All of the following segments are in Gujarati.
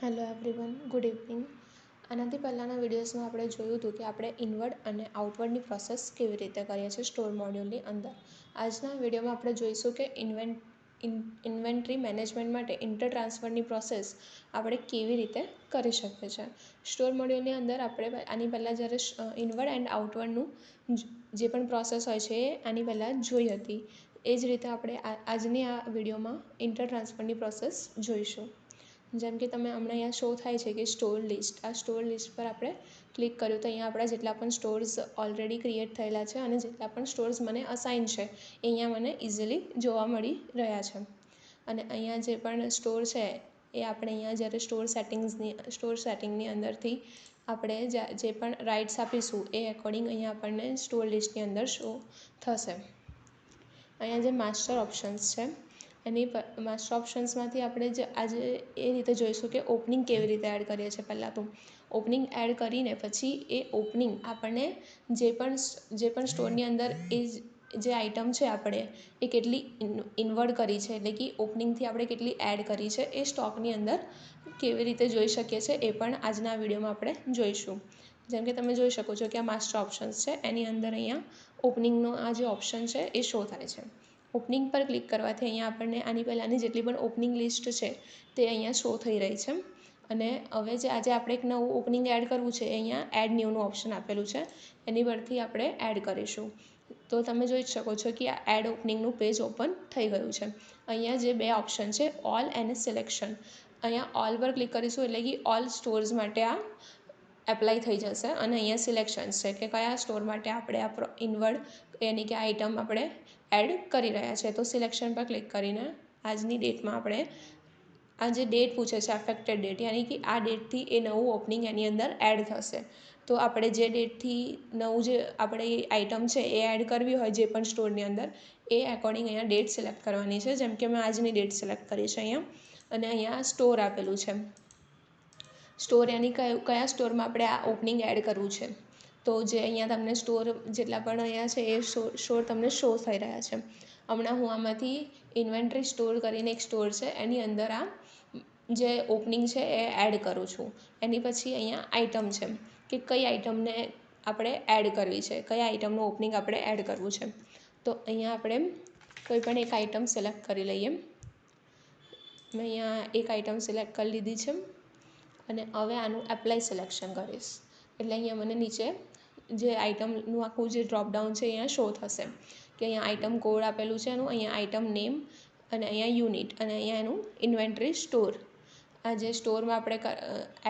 Hello everyone, good evening. આનાથી પહેલાંના વિડીયોઝમાં આપણે જોયું હતું કે આપણે ઇનવર્ડ અને આઉટવર્ડની પ્રોસેસ કેવી રીતે કરીએ છીએ સ્ટોર મોડ્યુલની અંદર. આજના વિડીયોમાં આપણે જોઈશું કે ઇન્વેન્ટરી મેનેજમેન્ટ માટે ઇન્ટર ટ્રાન્સફરની પ્રોસેસ આપણે કેવી રીતે કરી શકીએ છીએ. સ્ટોર મોડ્યુલની અંદર આપણે આની પહેલાં જ્યારે ઇનવર્ડ એન્ડ આઉટવર્ડનું જે પણ પ્રોસેસ હોય છે એ આની પહેલાં જોઈ હતી. એ જ રીતે આપણે આજની આ વિડીયોમાં ઇન્ટર ટ્રાન્સફરની પ્રોસેસ જોઈશું. જેમ કે તમે હમણાં અહીંયા શો થાય છે કે સ્ટોર લિસ્ટ. આ સ્ટોર લિસ્ટ પર આપણે ક્લિક કર્યું તો અહીંયા આપણા જેટલા પણ સ્ટોર્સ ઓલરેડી ક્રિએટ થયેલા છે અને જેટલા પણ સ્ટોર્સ મને અસાઇન છે એ અહીંયા મને ઇઝીલી જોવા મળી રહ્યા છે. અને અહીંયા જે પણ સ્ટોર છે એ આપણે અહીંયા જ્યારે સ્ટોર સેટિંગની અંદરથી આપણે જે પણ રાઇટ્સ આપીશું એ એકોર્ડિંગ અહીંયા આપણને સ્ટોર લિસ્ટની અંદર શો થશે. અહીંયા જે માસ્ટર ઓપ્શન્સ છે એની માસ્ટર ઓપ્શન્સમાંથી આપણે જે આજે એ રીતે જોઈશું કે ઓપનિંગ કેવી રીતે એડ કરીએ છીએ. પહેલાં તો ઓપનિંગ એડ કરીને પછી એ ઓપનિંગ આપણને જે પણ સ્ટોરની અંદર એ જે આઇટમ છે આપણે એ કેટલી ઇન્વર્ડ કરી છે, એટલે કે ઓપનિંગથી આપણે કેટલી એડ કરી છે એ સ્ટોકની અંદર કેવી રીતે જોઈ શકીએ છીએ એ પણ આજના વિડીયોમાં આપણે જોઈશું. જેમ કે તમે જોઈ શકો છો કે આ માસ્ટર ઓપ્શન્સ છે એની અંદર અહીંયા ઓપનિંગનો આ જે ઓપ્શન છે એ શો થાય છે. ઓપનિંગ પર ક્લિક કરવાથી અહીંયા આપણને આની પહેલાંની જેટલી પણ ઓપનિંગ લિસ્ટ છે તે અહીંયા શો થઈ રહી છે. અને હવે જે આજે આપણે એક નવું ઓપનિંગ એડ કરવું છે અહીંયા એડ ન્યૂનું ઓપ્શન આપેલું છે, એની પરથી આપણે એડ કરીશું. તો તમે જોઈ શકો છો કે આ એડ ઓપનિંગનું પેજ ઓપન થઈ ગયું છે. અહીંયા જે બે ઓપ્શન છે ઓલ અને સિલેક્શન, અહીંયા ઓલ પર ક્લિક કરીશું એટલે કે ઓલ સ્ટોર્સ માટે આ એપ્લાય થઈ જશે. અને અહીંયા સિલેક્શન્સ છે કે કયા સ્ટોર માટે આપણે આ ઇનવર્ડ યાની કે આઇટમ આપણે એડ કરી રહ્યા છે. તો સિલેક્શન પર ક્લિક કરીને આજની ડેટમાં આપણે આ જે ડેટ પૂછે છે અફેક્ટેડ ડેટ, યાની કે આ ડેટથી એ નવું ઓપનિંગ એની અંદર એડ થશે. તો આપણે જે ડેટથી નવું જે આપણે આઇટમ છે એ એડ કરવી હોય જે પણ સ્ટોરની અંદર એ એકોર્ડિંગ અહીંયા ડેટ સિલેક્ટ કરવાની છે. જેમ કે મેં આજની ડેટ સિલેક્ટ કરી છે અહીંયા. અને અહીંયા સ્ટોર આપેલું છે, સ્ટોર યાની કયા સ્ટોરમાં આપણે આ ઓપનિંગ એડ કરવું છે. તો જે અહીંયા તમને સ્ટોર જેટલા પણ અહીંયા છે એ સ્ટોર તમને શો થઈ રહ્યા છે. હમણાં હું આમાંથી ઇન્વેન્ટરી સ્ટોર કરીને એક સ્ટોર છે એની અંદર આ જે ઓપનિંગ છે એ એડ કરું છું. એની પછી અહીંયા આઇટમ છે કે કઈ આઇટમને આપણે એડ કરવી છે, કયા આઇટમનું ઓપનિંગ આપણે એડ કરવું છે. તો અહીંયા આપણે કોઈ પણ એક આઇટમ સિલેક્ટ કરી લઈએ. મેં અહીંયા એક આઇટમ સિલેક્ટ કરી લીધી છે અને હવે આનું એપ્લાય સિલેક્શન કરીશ એટલે અહીંયા મને નીચે જે આઇટમનું આખું જે ડ્રોપડાઉન છે અહીંયા શો થશે કે અહીંયા આઇટમ કોડ આપેલું છે એનું, અહીંયા આઇટમ નેમ અને અહીંયા યુનિટ અને અહીંયા એનું ઇન્વેન્ટરી સ્ટોર. આ જે સ્ટોરમાં આપણે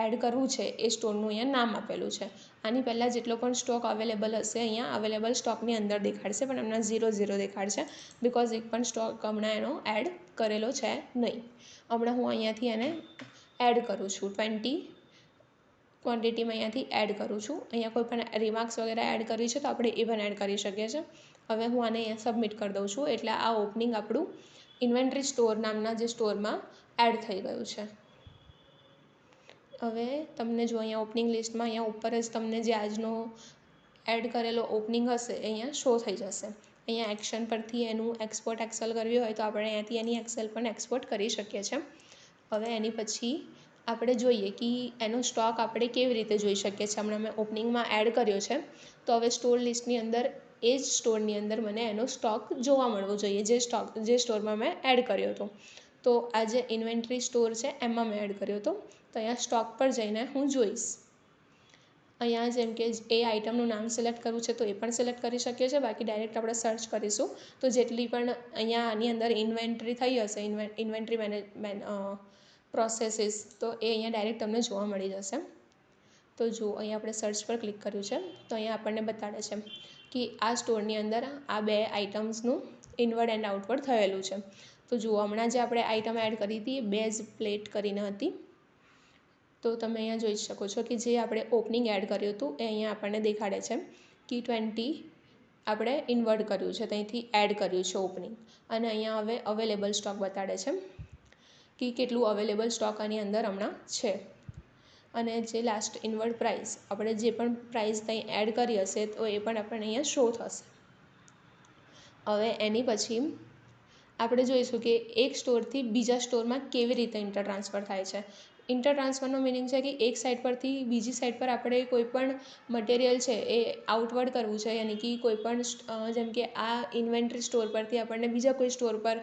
એડ કરવું છે એ સ્ટોરનું અહીંયા નામ આપેલું છે. આની પહેલાં જેટલો પણ સ્ટોક અવેલેબલ હશે અહીંયા અવેલેબલ સ્ટોકની અંદર દેખાડશે, પણ હમણાં 0 દેખાડશે બિકોઝ એક પણ સ્ટોક હમણાં એનો એડ કરેલો છે નહીં. હમણાં હું અહીંયાથી એને એડ કરું છું 20 ક્વોન્ટિટીમાં અહીંયાથી એડ કરું છું. અહીંયા કોઈ પણ રિમાર્ક્સ વગેરે એડ કરવી છે તો આપણે એ પણ એડ કરી શકીએ છીએ. હવે હું આને અહીંયા સબમિટ કરી દઉં છું એટલે આ ઓપનિંગ આપણું ઇન્વેન્ટરી સ્ટોર નામના જે સ્ટોરમાં એડ થઈ ગયું છે. હવે તમને જો અહીંયા ઓપનિંગ લિસ્ટમાં અહીંયા ઉપર જ તમને જે આજનો એડ કરેલો ઓપનિંગ હશે એ અહીંયા શો થઈ જશે. અહીંયા એક્શન પરથી એનું એક્સપોર્ટ એક્સેલ કરવી હોય તો આપણે અહીંયાથી એની એક્સેલ પણ એક્સપોર્ટ કરી શકીએ છીએ. હવે એની પછી આપણે જોઈએ કે એનો સ્ટોક આપણે કેવી રીતે જોઈ શકીએ છીએ. હમણાં મેં ઓપનિંગમાં એડ કર્યો છે તો હવે સ્ટોર લિસ્ટની અંદર એ જ સ્ટોરની અંદર મને એનો સ્ટોક જોવા મળવો જોઈએ જે સ્ટોરમાં મેં એડ કર્યો હતો. તો આ જે ઇન્વેન્ટરી સ્ટોર છે એમાં મેં એડ કર્યો હતો. તો અહીંયા સ્ટોક પર જઈને હું જોઈશ. અહીંયા જેમ કે એ આઇટમનું નામ સિલેક્ટ કરવું છે તો એ પણ સિલેક્ટ કરી શકીએ છીએ. બાકી ડાયરેક્ટ આપણે સર્ચ કરીશું તો જેટલી પણ અહીંયા આની અંદર ઇન્વેન્ટરી થઈ હશે ઇન્વેન્ટરી પ્રોસેસીસ તો એ અહીંયા ડાયરેક્ટ તમને જોવા મળી જશે. તો જો અહીંયા આપણે સર્ચ પર ક્લિક કર્યું છે તો અહીંયા આપણને બતાડે છે કે આ સ્ટોરની અંદર આ બે આઇટમ્સનું ઇનવર્ડ એન્ડ આઉટવર્ડ થયેલું છે. તો જુઓ હમણાં જે આપણે આઇટમ એડ કરી હતી બેઝ પ્લેટ કરીને હતી. તો તમે અહીંયા જોઈ શકો છો કે જે આપણે ઓપનિંગ એડ કર્યું હતું એ અહીંયા આપણને દેખાડે છે કે 20 આપણે ઇન્વર્ડ કર્યું છે, ત્યાંથી એડ કર્યું છે ઓપનિંગ. અને અહીંયા હવે અવેલેબલ સ્ટોક બતાડે છે કે કેટલું અવેલેબલ સ્ટોક આની અંદર હમણાં છે. અને જે લાસ્ટ ઇનવર્ડ પ્રાઇસ આપણે જે પણ પ્રાઇસ ત્યાં એડ કરી હશે તો એ પણ આપણને અહીંયા શો થશે. હવે એની પછી આપણે જોઈશું કે એક સ્ટોરથી બીજા સ્ટોરમાં કેવી રીતે ઇન્ટર ટ્રાન્સફર થાય છે. ઇન્ટર ટ્રાન્સફરનો મિનિંગ છે કે એક સાઇડ પરથી બીજી સાઇડ પર આપણે કોઈ પણ મટીરિયલ છે એ આઉટવર્ડ કરવું છે, યાની કે કોઈ પણ જેમ કે આ ઇન્વેન્ટરી સ્ટોર પરથી આપણને બીજા કોઈ સ્ટોર પર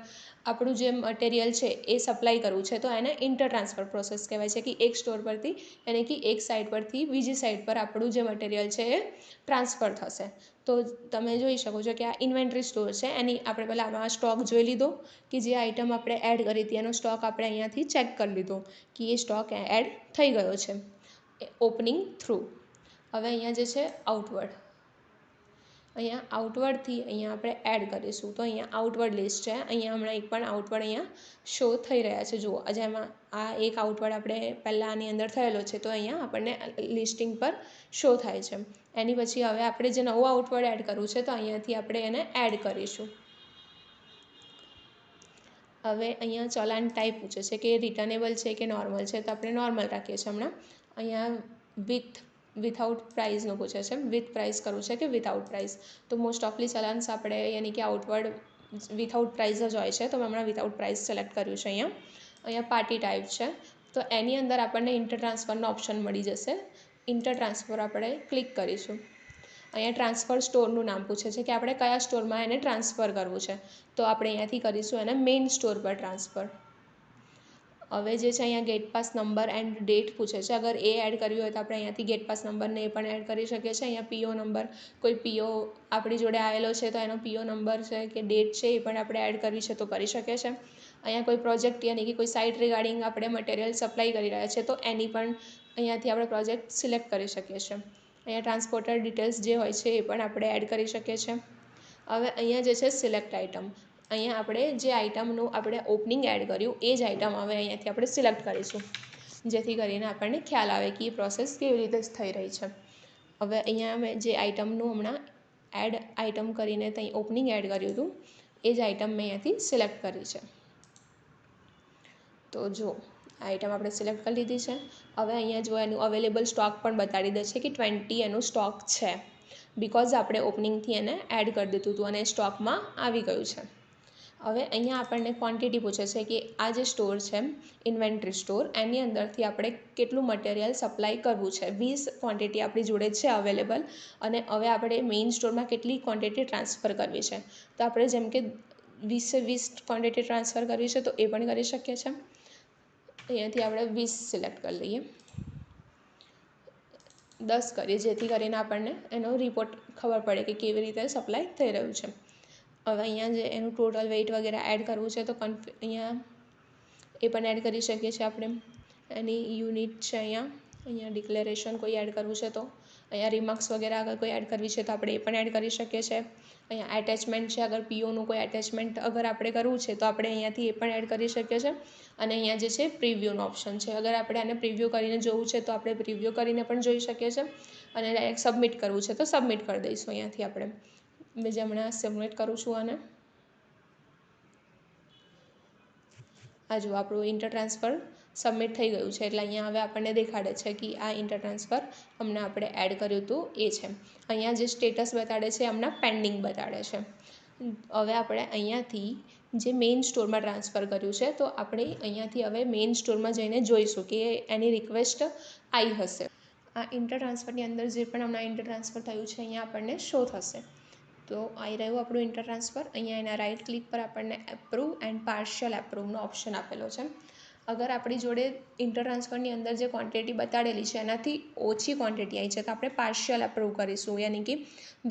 આપણું જે મટીરિયલ છે એ સપ્લાય કરવું છે, તો એને ઇન્ટર ટ્રાન્સફર પ્રોસેસ કહેવાય છે. કે એક સ્ટોર પરથી યાની કે એક સાઇડ પરથી બીજી સાઇડ પર આપણું જે મટીરિયલ છે એ ટ્રાન્સફર થશે. તો તમે જોઈ શકો છો કે આ ઇન્વેન્ટરી સ્ટોર છે, એની આપણે પહેલાં આમાં સ્ટોક જોઈ લીધો કે જે આઇટમ આપણે એડ કરી હતી એનો સ્ટોક આપણે અહીંયાથી ચેક કરી લીધો કે એ સ્ટોક એડ થઈ ગયો છે ઓપનિંગ થ્રુ. હવે અહીંયા જે છે આઉટવર્ડ, અહીંયા આઉટવર્ડથી અહીંયા આપણે એડ કરીશું. તો અહીંયા આઉટવર્ડ લિસ્ટ છે, અહીંયા હમણાં એક પણ આઉટવર્ડ અહીંયા શો થઈ રહ્યા છે. જુઓ જેમાં આ એક આઉટવર્ડ આપણે પહેલાં આની અંદર થયેલો છે, તો અહીંયા આપણને લિસ્ટિંગ પર શો થાય છે. એની પછી હવે આપણે જે નવું આઉટવર્ડ એડ કરવું છે, તો અહીંયાથી આપણે એને એડ કરીશું. હવે અહીંયા ચલાન ટાઈપ પૂછે છે કે રિટર્નેબલ છે કે નોર્મલ છે, તો આપણે નોર્મલ રાખીએ છીએ હમણાં. અહીંયા વિથઆઉટ પ્રાઇઝનું પૂછે છે, વિથ પ્રાઇઝ કરવું છે કે વિથઆઉટ પ્રાઇઝ. તો મોસ્ટ ઓફલી ચલાન્સ આપણે યાની કે આઉટવર્ડ વિથઆઉટ પ્રાઇઝ જ હોય છે, તો મેં હમણાં વિથઆઉટ પ્રાઇઝ સિલેક્ટ કર્યું છે. અહીંયા પાર્ટી ટાઈપ છે, તો એની અંદર આપણને ઇન્ટર ટ્રાન્સફરનો ઓપ્શન મળી જશે. ઇન્ટર ટ્રાન્સફર આપણે ક્લિક કરીશું. અહીંયા ટ્રાન્સફર સ્ટોરનું નામ પૂછે છે કે આપણે કયા સ્ટોરમાં એને ટ્રાન્સફર કરવું છે, તો આપણે અહીંયાથી કરીશું એને મેઇન સ્ટોર પર ટ્રાન્સફર. હવે જે છે અહીંયા gate pass number and date પૂછે છે. અગર એ એડ કરવી હોય તો આપણે અહીંયાથી ગેટ પાસ નંબરને એ પણ એડ કરી શકીએ છીએ. અહીંયા પીઓ નંબર, કોઈ પીઓ આપણી જોડે આવેલો છે તો એનો પીઓ નંબર છે કે ડેટ છે એ પણ આપણે એડ કરવી છે તો કરી શકીએ છીએ. અહીંયા કોઈ પ્રોજેક્ટ યાની કે કોઈ સાઇટ રિગાર્ડિંગ આપણે મટીરિયલ સપ્લાય કરી રહ્યા છે, તો એની પણ અહીંયાથી આપણે પ્રોજેક્ટ સિલેક્ટ કરી શકીએ છીએ. અહીંયા ટ્રાન્સપોર્ટર ડિટેલ્સ જે હોય છે એ પણ આપણે એડ કરી શકીએ છીએ. હવે અહીંયા જે છે સિલેક્ટ આઇટમ, અહીંયા આપણે જે આઇટમનું આપણે ઓપનિંગ એડ કર્યું એ જ આઇટમ હવે અહીંયાથી આપણે સિલેક્ટ કરીશું, જેથી કરીને આપણને ખ્યાલ આવે કે એ પ્રોસેસ કેવી રીતે થઈ રહી છે. હવે અહીંયા મેં જે આઇટમનું હમણાં એડ આઇટમ કરીને ત્યાં ઓપનિંગ એડ કર્યું હતું એ જ આઇટમ મેં અહીંયાથી સિલેક્ટ કરી છે. તો જો આઇટમ આપણે સિલેક્ટ કરી લીધી છે. હવે અહીંયા જો એનું અવેલેબલ સ્ટોક પણ બતાડી દે છે કે 20 એનું સ્ટોક છે, બિકોઝ આપણે ઓપનિંગથી એને એડ કરી દીધું હતું અને સ્ટોકમાં આવી ગયું છે. હવે અહીંયા આપણને ક્વોન્ટિટી પૂછે છે કે આ જે સ્ટોર છે ઇન્વેન્ટરી સ્ટોર, એની અંદરથી આપણે કેટલું મટીરિયલ સપ્લાય કરવું છે. 20 ક્વોન્ટિટી આપણી જોડે છે અવેલેબલ, અને હવે આપણે મેઇન સ્ટોરમાં કેટલી ક્વોન્ટિટી ટ્રાન્સફર કરવી છે, તો આપણે જેમ કે 20 ક્વોન્ટિટી ટ્રાન્સફર કરવી છે તો એ પણ કરી શકીએ છીએ. અહીંયાથી આપણે 20 સિલેક્ટ કરી લઈએ, 10 કરીએ, જેથી કરીને આપણને એનો રિપોર્ટ ખબર પડે કે કેવી રીતે સપ્લાય થઈ રહ્યું છે. હવે અહીંયા જે એનું ટોટલ વેઇટ વગેરે એડ કરવું છે તો અહીંયા એ પણ એડ કરી શકીએ છીએ આપણે. એની યુનિટ છે અહીંયા ડિક્લેરેશન કોઈ એડ કરવું છે તો, અહીંયા રિમાર્ક્સ વગેરે અગર કોઈ એડ કરવી છે તો આપણે એ પણ એડ કરી શકીએ છીએ. અહીંયા એટેચમેન્ટ છે, અગર પીઓનું કોઈ એટેચમેન્ટ અગર આપણે કરવું છે તો આપણે અહીંયાથી એ પણ એડ કરી શકીએ છીએ. અને અહીંયા જે છે પ્રિવ્યૂનો ઓપ્શન છે, અગર આપણે આને પ્રિવ્યૂ કરીને જોવું છે તો આપણે પ્રિવ્યૂ કરીને પણ જોઈ શકીએ છીએ. અને ડાયરેક્ટ સબમિટ કરવું છે તો સબમિટ કરી દઈશું અહીંયાથી આપણે. મેં જે હમણાં સબમિટ કરું છું આને. આ જો આપણું ઇન્ટર ટ્રાન્સફર સબમિટ થઈ ગયું છે, એટલે અહીંયા હવે આપણને દેખાડે છે કે આ ઇન્ટર ટ્રાન્સફર હમણાં આપણે એડ કર્યું હતું એ છે. અહીંયા જે સ્ટેટસ બતાડે છે હમણાં પેન્ડિંગ બતાડે છે. હવે આપણે અહીંયાથી જે મેઇન સ્ટોરમાં ટ્રાન્સફર કર્યું છે તો આપણે અહીંયાથી હવે મેઇન સ્ટોરમાં જઈને જોઈશું કે એની રિક્વેસ્ટ આવી હશે. આ ઇન્ટર ટ્રાન્સફરની અંદર જે પણ હમણાં ઇન્ટર ટ્રાન્સફર થયું છે અહીંયા આપણને શો થશે. તો આવી રહ્યું આપણું ઇન્ટર ટ્રાન્સફર. અહીંયા એના રાઇટ ક્લિક પર આપણને એપ્રૂવ એન્ડ પાર્શિયલ એપ્રૂવનો ઓપ્શન આપેલો છે. અગર આપણી જોડે ઇન્ટર ટ્રાન્સફરની અંદર જે ક્વોન્ટિટી બતાડેલી છે એનાથી ઓછી ક્વોન્ટિટી આવી છે તો આપણે પાર્શિયલ એપ્રૂવ કરીશું, યાની કે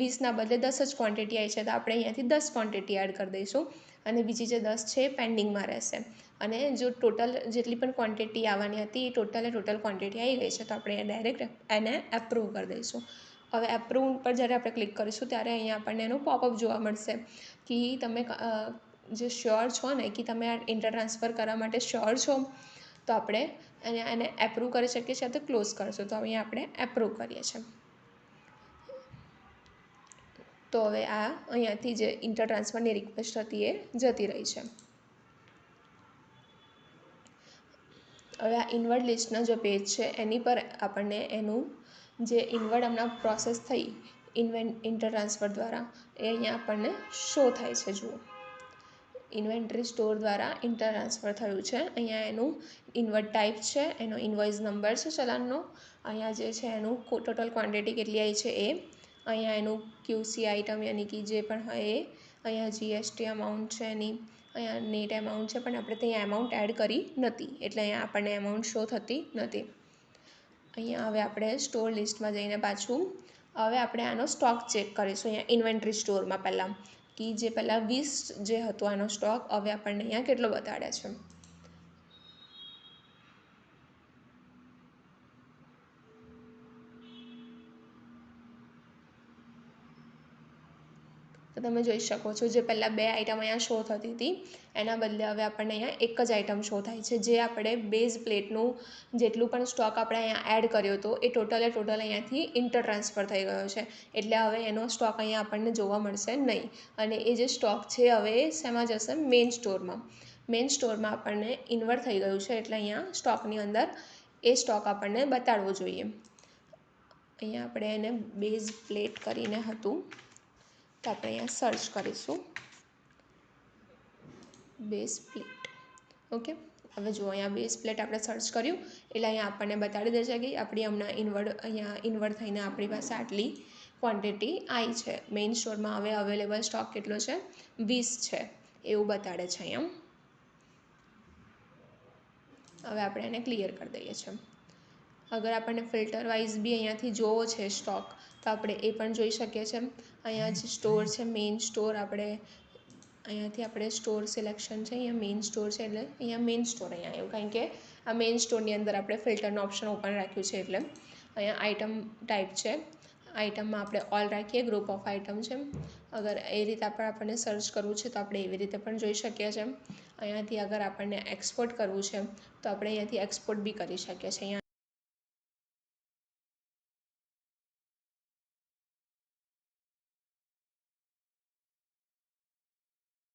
20ના બદલે 10 જ ક્વોન્ટિટી આવી છે તો આપણે અહીંયાથી 10 ક્વોન્ટિટી એડ કરી દઈશું, અને બીજી જે 10 છે એ પેન્ડિંગમાં રહેશે. અને જો ટોટલ જેટલી પણ ક્વોન્ટિટી આવવાની હતી એ ટોટલ ક્વોન્ટિટી આવી ગઈ છે તો આપણે ડાયરેક્ટ એને એપ્રૂવ કરી દઈશું. હવે એપ્રૂવ પર જ્યારે આપણે ક્લિક કરીશું ત્યારે અહીંયા આપણને એનું પોપઅપ જોવા મળશે કે તમે જે શ્યોર છો ને કે તમે આ ઇન્ટર ટ્રાન્સફર કરવા માટે શ્યોર છો, તો આપણે એને એપ્રૂવ કરી શકીએ છીએ. તો ક્લોઝ કરશું, તો અહીંયા આપણે એપ્રૂવ કરીએ છીએ. તો હવે આ અહીંયાથી જે ઇન્ટર ટ્રાન્સફરની રિક્વેસ્ટ હતી એ જતી રહી છે. હવે આ ઇનવર્ડ લિસ્ટના જે પેજ છે એની પર આપણને એનું જે ઇનવર્ડ હમણાં પ્રોસેસ થઈ ઇન્ટર ટ્રાન્સફર દ્વારા એ અહીંયા આપણને શો થાય છે. જુઓ ઇન્વેન્ટરી સ્ટોર દ્વારા ઇન્ટર ટ્રાન્સફર થયું છે. અહીંયા એનું ઇન્વર્ટ ટાઈપ છે, એનો ઇન્વોઇસ નંબર છે ચલાનનો, અહીંયા જે છે એનું ટોટલ ક્વોન્ટિટી કેટલી આવી છે એ, અહીંયા એનું ક્યુસી આઇટમ યાની કે જે પણ હોય એ, અહીંયા જીએસટી અમાઉન્ટ છે એની, અહીંયા નેટ એમાઉન્ટ છે પણ આપણે ત્યાં એમાઉન્ટ એડ કરી નથી એટલે અહીંયા આપણને એમાઉન્ટ શો થતી નથી. અહીંયા હવે આપણે સ્ટોર લિસ્ટમાં જઈને પાછું હવે આપણે આનો સ્ટોક ચેક કરીશું. અહીંયા ઇન્વેન્ટરી સ્ટોરમાં પહેલાં કે જે પહેલાં 20 જે હતો આનો સ્ટોક હવે આપણને અહીંયા કેટલો બતાડે છે. તો તમે જોઈ શકો છો જે પહેલાં 2 આઇટમ અહીંયા શો થતી હતી એના બદલે હવે આપણને અહીંયા એક જ આઇટમ શો થાય છે. જે આપણે બેઝ પ્લેટનું જેટલું પણ સ્ટોક આપણે અહીંયા એડ કર્યો હતો એ ટોટલ અહીંયાથી ઇન્ટર ટ્રાન્સફર થઈ ગયો છે એટલે હવે એનો સ્ટોક અહીંયા આપણને જોવા મળશે નહીં. અને એ જે સ્ટોક છે હવે શેમાં જશે? મેઇન સ્ટોરમાં. મેઇન સ્ટોરમાં આપણને ઇન્વર્ટ થઈ ગયું છે એટલે અહીંયા સ્ટોકની અંદર એ સ્ટોક આપણને બતાડવો જોઈએ. અહીંયા આપણે એને બેઝ પ્લેટ કરીને હતું તો આપણે અહીંયા સર્ચ કરીશું બેઝ પ્લેટ. ઓકે, હવે જો અહીંયા બેઝ પ્લેટ આપણે સર્ચ કર્યું એટલે અહીંયા આપણને બતાડી દેશે કે આપણી હમણાં ઇન્વર્ટ થઈને આપણી પાસે આટલી ક્વોન્ટિટી આવી છે. મેઇન સ્ટોરમાં હવે અવેલેબલ સ્ટોક કેટલો છે? 20 છે એવું બતાડે છે અહીંયા. હવે આપણે એને ક્લિયર કરી દઈએ છીએ. અગર આપણને ફિલ્ટર વાઇઝ બી અહીંયાથી જોવો છે સ્ટોક તો આપણે એ પણ જોઈ શકીએ છીએ. અહીંયા જે સ્ટોર છે મેઇન સ્ટોર અહીંયાથી આપણે સ્ટોર સિલેક્શન છે, અહીંયા મેઇન સ્ટોર છે એટલે અહીંયા મેઇન સ્ટોર અહીંયા આવ્યું કારણ કે આ મેઇન સ્ટોરની અંદર આપણે ફિલ્ટરનું ઓપ્શન ઓપન રાખ્યું છે એટલે. અહીંયા આઇટમ ટાઈપ છે, આઇટમમાં આપણે ઓલ રાખીએ, ગ્રુપ ઓફ આઇટમ છે. અગર એ રીતે આપણને સર્ચ કરવું છે તો આપણે એવી રીતે પણ જોઈ શકીએ છીએ. અહીંયાથી અગર આપણને એક્સપોર્ટ કરવું છે તો આપણે અહીંયાથી એક્સપોર્ટ બી કરી શકીએ છીએ.